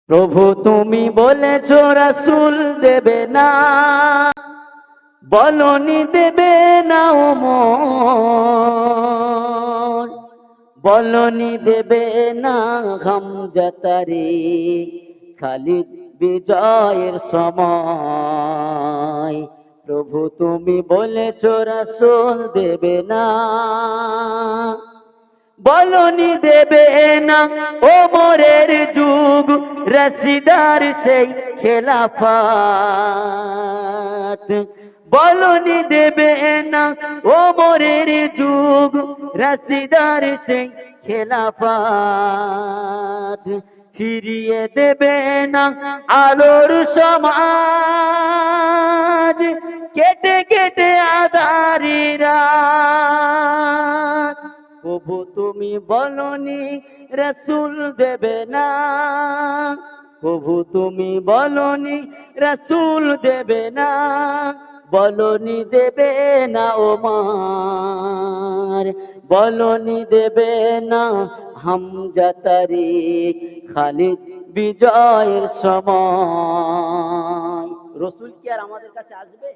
প্রভু তুমি বলেছ রাসূল দেবে না, বলনি দেবে না ওমর, বলনি দেবে না হামজাতারে খালিদ বিজয়ের সময়। প্রভু তুমি বলেছ রাসূল দেবে না, বলনি দেবে না ওমরের যুগ রাশিদার সেই খেলাফত, বলনি দেবে না ওমরের যুগ রাশিদার সেই খেলাফত, ফিরিয়ে দেবে না আলোর সমাজ কেটে কেটে আধারিরা। প্রভু তুমি বলনি রাসূল দেবে না, প্রভু তুমি বলনি রাসূল দেবে না, বলনি দেবে না ওমর, বলনি দেবে না হামজা তারিক খালিদ বিজয়ের সময়। রসুল কি আর আমাদের কাছে আসবে?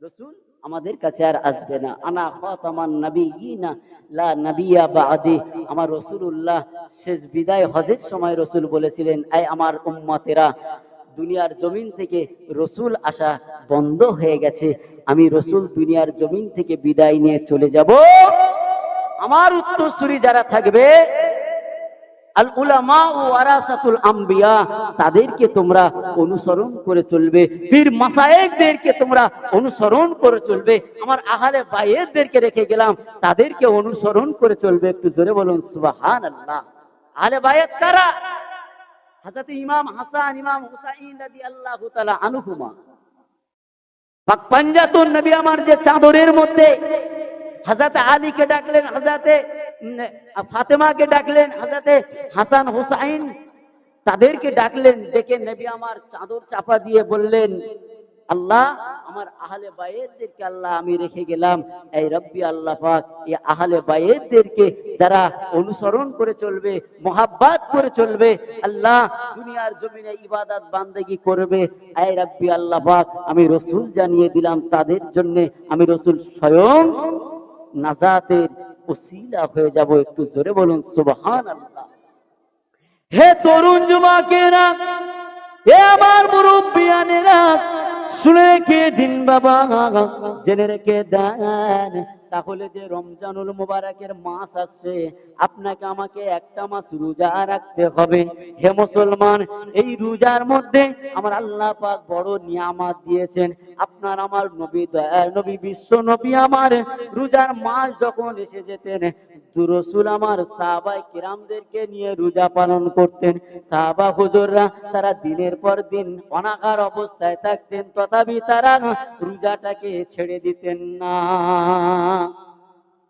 রসুল আমাদের কাছে আর আসবে না। আনা খাতামান নবিয়িনা লা নবিয়্যা বা'দি। আমার রাসূলুল্লাহ শেষ বিদায় হজের সময় রসুল বলেছিলেন, এই আমার উম্মতেরা, দুনিয়ার জমিন থেকে রসুল আসা বন্ধ হয়ে গেছে, আমি রসুল দুনিয়ার জমিন থেকে বিদায় নিয়ে চলে যাব। আমার উত্তরসূরি যারা থাকবে, আল উলামা ওয়ারাসাতুল আম্বিয়া, তাদেরকে তোমরা অনুসরণ করে চলবে, পীর মাশায়েখদেরকে তোমরা অনুসরণ করে চলবে, আমার আহলে বাইতদেরকে রেখে গেলাম, তাদেরকে অনুসরণ করে চলবে। একটু জোরে বলুন সুবহানাল্লাহ। আহলে বাইত কারা? হযরত ইমাম হাসান, ইমাম হুসাইন রাদিয়াল্লাহু তাআলা আনহুমা। পাক পাঞ্জাতুন নবী আমার যে চাদরের মধ্যে হযরত আলীকে ডাকলেন, হযরত ফাতেমাকে ডাকলেন, হযরত হাসান হুসাইন তাদেরকে ডাকলেন, ডেকে নবী আমার চাদর চাপা দিয়ে বললেন, আল্লাহ আমার আহলে বাইতদেরকে আল্লাহ আমি রেখে গেলাম, এই রব্বি আল্লাহ পাক এই আহলে বাইতদেরকে যারা অনুসরণ করে চলবে, মোহাব্বত করে চলবে, আল্লাহ দুনিয়ার জমিনে ইবাদত বান্দেগি করবে, এই রব্বি আল্লাহ পাক আমি রাসূল জানিয়ে দিলাম, তাদের জন্য আমি রাসূল স্বয়ং নাজাতের ওসিলা হয়ে যাব। একটু জোরে বলুন সুবহানাল্লাহ। হে তরুণ যুবকেরা, হে আমার মুরব্বিয়ানেরা, শুনে রেখে দিন বাবা, জেনে রেখে দেন, তাহলে যে রমজানুল মুবারকের মাস আছে, আপনাকে আমাকে একটা মাস রোজা রাখতে হবে। হে মুসলমান, এই রোজার মধ্যে আমার আল্লাহ পাক বড় নিয়ামত দিয়েছেন। আপনার আমার নবী, দয়ার নবী, বিশ্ব নবী আমার রোজার মাস যখন এসে যেতেন, রাসূল আমার সাহাবায়ে কিরামদেরকে নিয়ে রোজা পালন করতেন। সাহাবা হুজুররা তারা দিনের পর দিন অনাহার অবস্থায় থাকতেন, তথাপি তারা রোজাটাকে ছেড়ে দিতেন না।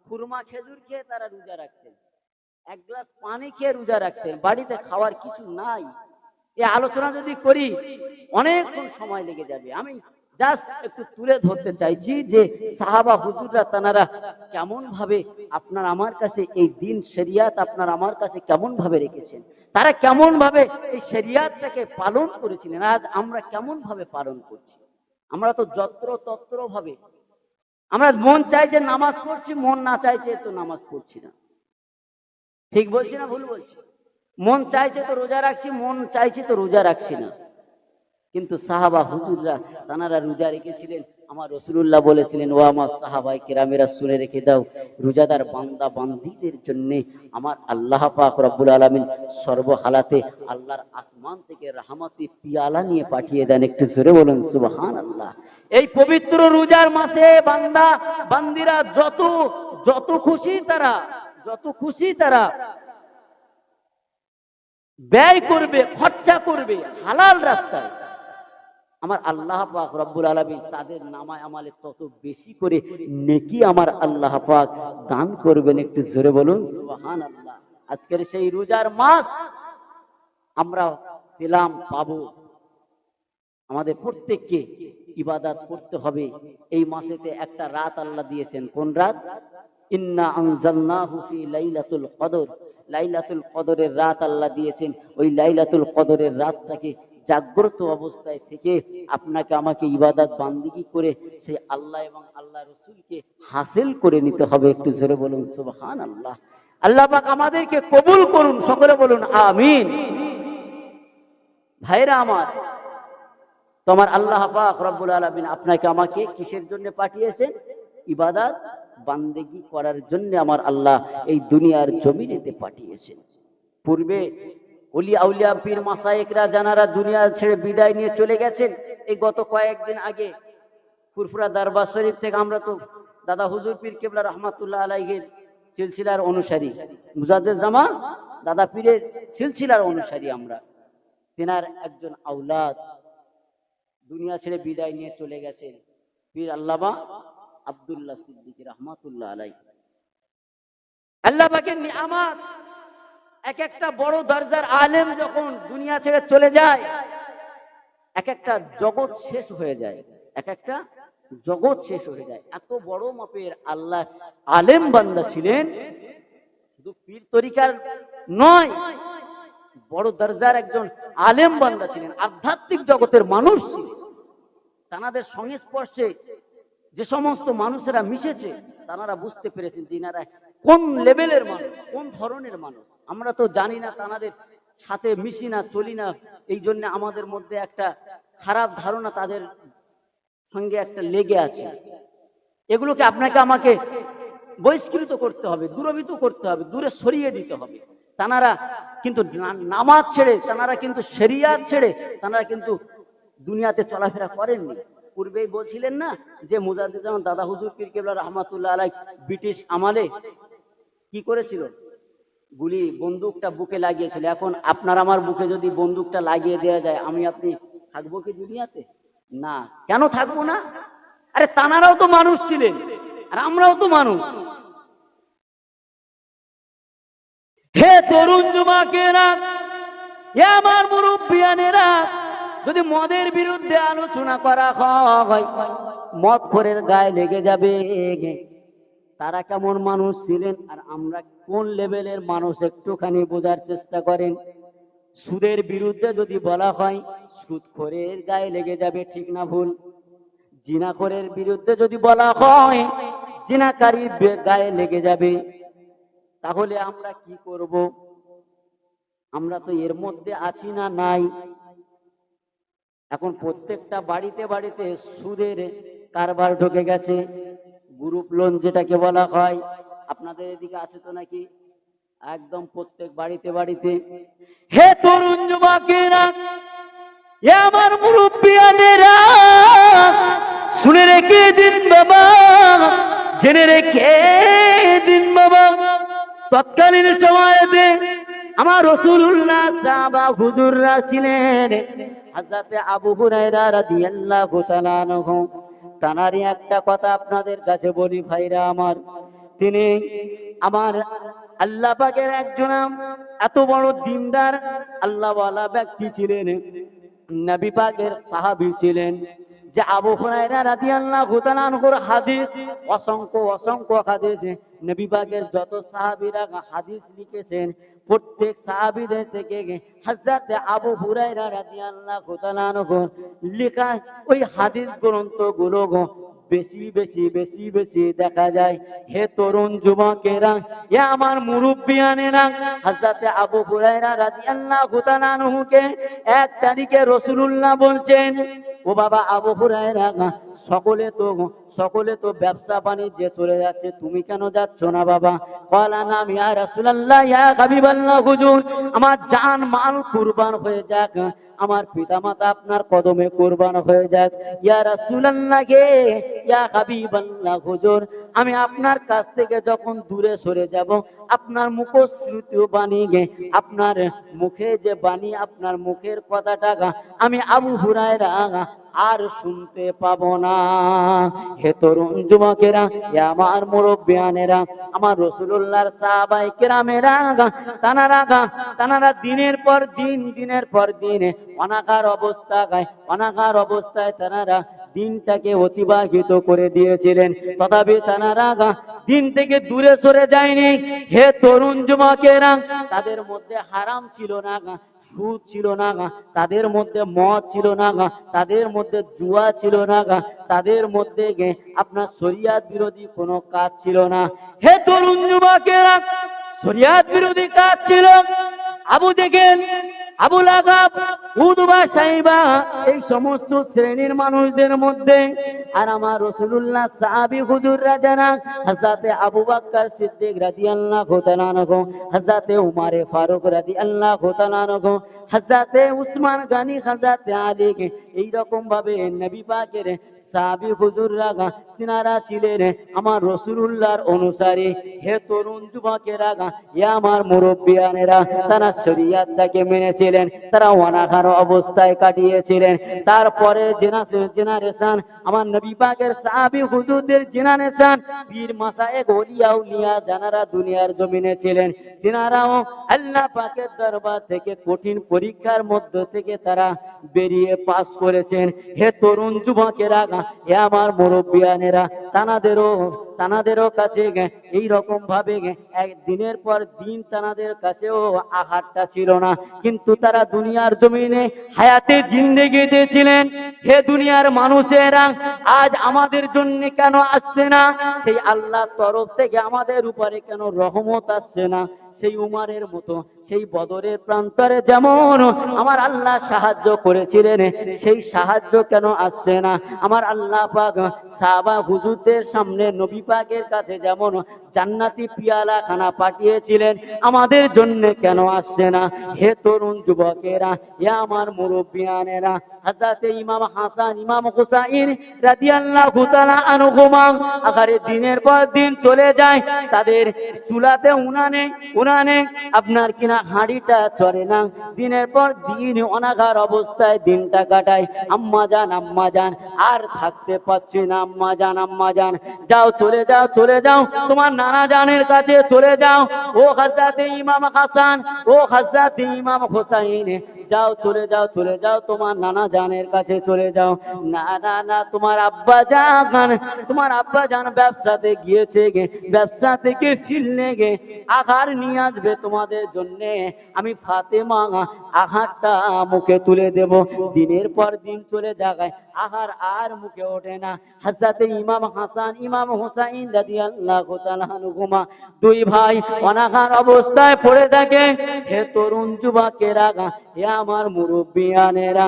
খুরমা খেজুর খেয়ে তারা রোজা রাখতেন, এক গ্লাস পানি খেয়ে রোজা রাখতেন, বাড়িতে খাওয়ার কিছু নাই। এই আলোচনা যদি করি অনেকক্ষণ সময় লেগে যাবে। আমি জাস্ট একটু তুলে ধরতে চাইছি যে সাহাবা হুজুররা তারা কেমন ভাবে আপনার আমার কাছে এই দিন শরিয়াত আপনার আমার কাছে কেমন ভাবে রেখেছেন, তারা কেমন ভাবে এই শরিয়াতটাকে পালন করেছিলেন, আজ আমরা কেমন ভাবে পালন করছি। আমরা তো যত্র তত্র ভাবে, আমরা মন চাইছে নামাজ পড়ছি, মন না চাইছে তো নামাজ পড়ছি না। ঠিক বলছি না ভুল বলছি? মন চাইছে তো রোজা রাখছি, মন চাইছে তো রোজা রাখছি না। কিন্তু সাহাবা হুজুররা তানারা রোজা রেখেছিলেন। আমার রাসূলুল্লাহ বলেছিলেন, ও আমার সাহাবায়ে কেরামেরা শুনে রেখে দাও, রোজাদার বান্দা বান্দীদের জন্য আমার আল্লাহ পাক রব্বুল আলামিন সর্বহালাতে আল্লাহর আসমান থেকে রহমতি পিয়ালা নিয়ে পাঠিয়ে দেন। একটু জোরে বলুন সুবহানাল্লাহ। এই পবিত্র রোজার মাসে বান্দা বান্দীরা যত খুশি তারা ব্যয় করবে, খরচা করবে হালাল রাস্তায়, আমার আল্লাহ পাক রব্বুল আলামিন তাদের নামায় আমালে তত বেশি করে নেকি আমার আল্লাহ পাক দান করবেন। একটু জোরে বলুন সুবহানাল্লাহ। আজকের সেই রোজার মাস আমরা পেলাম, পাবো। আমাদের প্রত্যেককে ইবাদত করতে হবে। এই মাসেতে একটা রাত আল্লাহ দিয়েছেন। কোন রাত? ইন্না আনজালনাহু ফি লাইলাতুল কদর। লাইলাতুল কদরের রাত আল্লাহ দিয়েছেন। ওই লাইলাতুল কদরের রাতটাকে জাগ্রত অবস্থায় থেকে আপনাকে আমাকে ইবাদত বান্দিগি করে সেই আল্লাহ এবং আল্লাহ রসুলকে হাসিল করে নিতে হবে। একটু জোরে বলুন সুবহানাল্লাহ। আল্লাহ পাক আমাদেরকে কবুল করুন, সকলে বলুন আমিন। ভাইরা আমার, তোমার আল্লাহ পাক রব্বুল আলামিন আপনাকে আমাকে কিসের জন্য পাঠিয়েছেন? ইবাদত বান্দেগি করার জন্য আমার আল্লাহ এই দুনিয়ার জমিনেতে পাঠিয়েছেন। পূর্বে ওলিয়া আউলিয়া পীর মাশায়েখরা যারা দুনিয়া ছেড়ে বিদায় নিয়ে চলে গেছেন, এই গত কয়েকদিন আগে ফুরফুরা দরবার শরীফ থেকে আমরা তো দাদা হুজুর পীর কেবলা রহমাতুল্লাহ আলাইহির সিলসিলার অনুসারী, মুজাদ্দেদ জামান দাদা পীরের সিলসিলার অনুসারী আমরা। তেনার একজন আওলাদ দুনিয়া ছেড়ে বিদায় নিয়ে চলে গেছেন, পীর আল্লামা আব্দুল্লাহ সিদ্দিকী রহমাতুল্লাহ আলাইহি। আল্লাহ পাকের নিয়ামত, এক একটা বড় দরজার আলেম যখন দুনিয়া ছেড়ে চলে যায়, এক একটা জগৎ শেষ হয়ে যায়, এক একটা জগৎ শেষ হয়ে যায়। এত বড় মাপের আল্লাহ আলেম বান্দা ছিলেন, শুধু পীর তরিকার নয়, বড় দরজার একজন আলেম বান্দা ছিলেন, আধ্যাত্মিক জগতের মানুষ ছিলেন। তাদের সংস্পর্শে যে সমস্ত মানুষেরা মিশেছে, তারা বুঝতে পেরেছেন যে এনারা কোন লেভেলের মানুষ, কোন ধরনের মানুষ। আমরা তো জানি না, তাদের সাথে মিশি না, চলি না, এই জন্য আমাদের মধ্যে একটা খারাপ ধারণা তাদের সঙ্গে একটা লেগে আছে। এগুলোকে আপনাকে আমাকে বহিষ্কৃত করতে হবে, দূরীভূত করতে হবে, দূরে সরিয়ে দিতে হবে। তারা কিন্তু নামাজ ছেড়ে, তারা কিন্তু শরিয়াত ছেড়ে, তারা কিন্তু দুনিয়াতে চলাফেরা করেননি। পূর্বেই বলছিলেন না যে মুজাদ্দেদ জামান দাদা হুজুর পীর কেবলা রহমাতুল্লাহ আলাইহি ব্রিটিশ আমলে কি করেছিল? গুলি, বন্দুকটা বুকে লাগিয়েছিল। এখন আপনার আমার বুকে যদি বন্দুকটা লাগিয়ে দেওয়া যায়, আমি আপনি থাকবো কি দুনিয়াতে? না। কেন থাকবো না? আরে তানারাও তো মানুষ ছিলেন, আর আমরাও তো মানুষ। হে তরুণ যুবকেরা, হে আমার মুরব্বিয়ানেরা, যদি মদের বিরুদ্ধে আলোচনা করা হয়, মদখোরের গায়ে লেগে যাবে তারা কেমন মানুষ ছিলেন আর আমরা কোন লেভেলের মানুষ, একটুখানি বোঝার চেষ্টা করেন। সুদের বিরুদ্ধে যদি বলা হয়, সুদখোরের গায়ে লেগে যাবে, ঠিক না ভুল? জিনাখোরের বিরুদ্ধে যদি বলা হয়, জিনাকারীর গায়ে লেগে যাবে। তাহলে আমরা কি করব? আমরা তো এর মধ্যে আছি না, নাই? এখন প্রত্যেকটা বাড়িতে বাড়িতে সুদের কারবার ঢুকে গেছে, গ্রুপ লোন যেটাকে বলা হয়। আপনাদের এদিকে আছে তো নাকি? একদম প্রত্যেক বাড়িতে বাড়িতে। হে তরুণ যুবকেরা, হে আমার মুরব্বিয়ানেরা, শুনে রেখে দিন বাবা, জেনে রেখে দিন বাবা, তৎকালীন সময়েতে আমার রাসূলুল্লাহ সাহাবা হুজুররা ছিলেন। হযরত আবু হুরায়রা রাদিয়াল্লাহু তাআলা আনহু, তানারই একটা কথা আপনাদের কাছে বলি ভাইরা আমার। তিনি আমার আল্লাহ পাকের একজন এত বড় দিনদার আল্লাহওয়ালা ব্যক্তি ছিলেন, নবী পাকের সাহাবী ছিলেন, যে আবু হুরায়রা রাদিয়াল্লাহু তাআলা আনহুর হাদিস অসংখ্য অসংখ্য হাদিস, নবী পাকের যত সাহাবীরা হাদিস লিখেছেন, প্রত্যেক সাহাবীদের থেকে হযরত আবু হুরায়রা রাদিয়াল্লাহু তাআলা আনহু লেখা ওই হাদিস গ্রন্থগুলো বেশি বেশি বেশি বেশি দেখা যায়। হে তরুণ যুবকেরা, হে আমার মুরব্বিয়ানেরা, হযরত আবু হুরায়রা রাদিয়াল্লাহু তাআলা আনহুকে এক তারিখে রাসূলুল্লাহ বলছেন, ও বাবা আবু হুরায়রা, সকলে তো ব্যবসা বাণিজ্যে চলে যাচ্ছে, তুমি কেন যাচ্ছ না বাবা? ক্বালা নাম ইয়া রাসূলুল্লাহ, ইয়া হাবিবাল্লাহ হুজুর, আমার জান মাল কুরবান হয়ে যাক, আমার পিতামাতা আপনার কদমে কুরবান হয়ে যাক। ইয়া রাসূলুল্লাহ গে, ইয়া হাবিবাল্লাহ হুজুর, আমি আপনার কাছ থেকে যখন দূরে সরে যাব, আপনার মুখশ্রুতি বাণী গে, আপনার মুখে যে বাণী, আপনার মুখের কথাটা আমি আবু হুরায়রা আর শুনতে পাবো না। হে তরুণ যুবকেরা, হে আমার মুরব্বিয়ানেরা, আমার রাসূলুল্লাহর সাহাবায়ে কেরামেরা, তানারা দিনের পর দিন অনাকার অবস্থায় তানারা দিনটাকে অতিবাহিত করে দিয়েছিলেন। তথাপি তারা দিন থেকে দূরে সরে যায়নি। হে তরুণ যুবকেরা, তাদের মধ্যে হারাম ছিল না, সুদ ছিল না, তাদের মধ্যে মদ ছিল না, তাদের মধ্যে জুয়া ছিল না, তাদের মধ্যে আপনার শরিয়াত বিরোধী কোনো কাজ ছিল না। হে তরুণ যুবকেরা, শরিয়াত বিরোধী কাজ ছিল আবু জেহেল, আবু লাহাব, উতবা, সাইবা, এই সমস্ত শ্রেণীর মানুষদের মধ্যে। আর আমার রাসূলুল্লাহ সাহাবী হুজুররা যারা, হযরতে আবু বকর সিদ্দিক রাদিয়াল্লাহু তাআলা আনহু, হযরতে উমর ফারুক রাদিয়াল্লাহু তাআলা আনহু, হযরতে উসমান গনি, হযরতে আলী, এই রকম ভাবে নবী পাকের সাহাবী হুজুররা তিনারা ছিলেন আমার রাসূলুল্লাহর অনুসারী। হে তরুণ যুবকেরা, এ আমার মুরব্বিয়ানেরা, তারা শরীয়তটাকে মেনেছিলেন, তারা অনাহার অবস্থায় কাটিয়েছিলেন। তারপরে জেনারেশন আমার নবী পাকের সাহাবী হুজুরদের জেনারেশন, পীর মাশায়েখ ওলিয়া উলিয়া যারা দুনিয়ার জমিনে ছিলেন, তিনারাও আল্লাহ পাকের দরবার থেকে কঠিন পরীক্ষার মধ্য থেকে তারা বেরিয়ে পাস করেছেন। হে তরুণ যুবকেরা, এ আমার মুরব্বিয়ানেরা, তানাদেরও কাছে এই রকম ভাবে দিনের পর দিন তানাদের কাছেও আহারটা ছিল না, কিন্তু তারা দুনিয়ার জমিনে হায়াতে জিন্দেগিতে ছিলেন। হে দুনিয়ার মানুষেরা, আজ আমাদের জন্য কেন আসছে না? সেই আল্লাহর তরফ থেকে আমাদের উপরে কেন রহমত আসছে না? সেই উমারের মতো, সেই বদরের প্রান্তরে যেমন আমার আল্লাহ সাহায্য করেছিলেন, সেই সাহায্য কেন আসছে না? আমার আল্লাহ পাক সাহাবা হুজুরদের সামনে নবী পাকের কাছে যেমন জান্নাতি পিয়ালা খানা পাঠিয়েছিলেন, আমাদের জন্য কেন আসছে না? হে তরুণ যুবকেরা, এ আমার মুরব্বিয়ানেরা, হযরতে ইমাম হাসান, ইমাম হুসাইন রাদিয়াল্লাহু তাআলা আনহুমা আগারে দিনের পর দিন চলে যায়, তাদের চুলাতে উনানে আপনার কিনা হাঁড়িটা চড়ে না, দিনের পর দিন অনাগার অবস্থায় দিনটা কাটায়। আম্মা জান আর থাকতে পারছি না, আম্মা জান যাও, চলে যাও তোমার নানা জানের কাছে চলে যাও। ও হযরতে ইমাম হাসান, ও হযরতে ইমাম হুসাইন, যাও, চলে যাও তোমার নানা জানের কাছে চলে যাও। না, তোমার আব্বা জান ব্যবসাতে গিয়েছে, ব্যবসা থেকে ফিরলে আহার নিয়ে আসবে তোমাদের জন্য। আমি ফাতেমা আহারটা মুখে তুলে দেব। দিনের পর দিন চলে যায়, আহার আর মুখে ওঠে না। হযরতে ইমাম হাসান, ইমাম হুসাইন রাদিয়াল্লাহু তাআলা আনহুমা দুই ভাই অনাহার অবস্থায় পড়ে থাকে। হে তরুণ যুবকেরা, হে আমার মুরব্বিয়ানেরা,